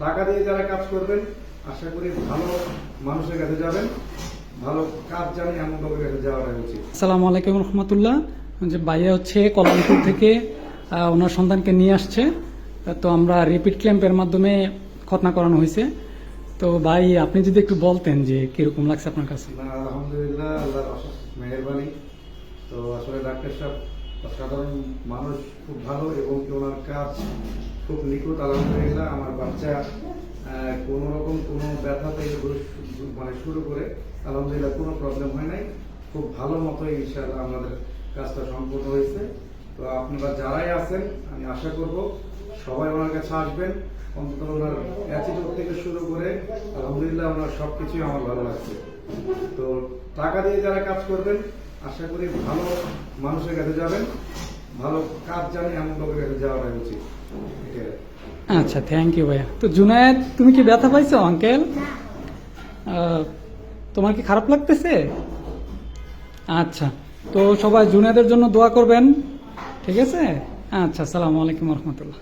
টাকা দিয়ে যারা কাজ করবেন আশা করি ভালো মানুষের কাছে যাবেন, ভালো কাজ জানি এমন লোকের কাছে যাওয়াটাই উচিত। আসসালামু আলাইকুম রহমতুল্লাহ। যে ভাইয়া হচ্ছে কলামপুর থেকে ওনার সন্তানকে নিয়ে আসছে, তো আমরা রিপিট ক্ল্যাম্পের মাধ্যমে খতনা করানো হয়েছে। তো ভাই আপনি যদি একটু বলতেন যে কিরকম লাগছে আপনার কাছে। না, আলহামদুলিল্লাহ, আল্লাহর অশেষ মেহেরবানি। তো আসলে ডাক্তার সাহেব সাধারণ মানুষ, খুব ভালো এবং ওনার কাজ খুব নিখুঁত। আলহামদুলিল্লাহ, আমার বাচ্চা কোনো রকম কোনো ব্যথা থেকে শুরু করে আলহামদুলিল্লাহ কোনো প্রবলেম হয় নাই। খুব ভালো মতো ইনশাআল্লাহ আমাদের কাজটা সম্পূর্ণ হয়েছে। তো আপনারা যারাই আছেন আমি আশা করব সবাই ওনার কাছে আসবেন। অন্তত ওনার অ্যাটিটিউড থেকে শুরু করে আলহামদুলিল্লাহ ওনার সবকিছুই আমার ভালো লাগছে। তো টাকা দিয়ে যারা কাজ করবেন আশা করি ভালো মানুষের কাছে যাবেন, ভালো কাজ জানি এমন লোকের কাছে যাওয়াটাই উচিত। আচ্ছা, থ্যাংক ইউ ভাইয়া। তো জুনায়েদ, তুমি কি ব্যথা পাইছো আঙ্কেল? তোমার কি খারাপ লাগতেছে? আচ্ছা, তো সবাই জুনায়েদের জন্য দোয়া করবেন, ঠিক আছে? আচ্ছা, আসসালামু আলাইকুম রহমতুল্লাহ।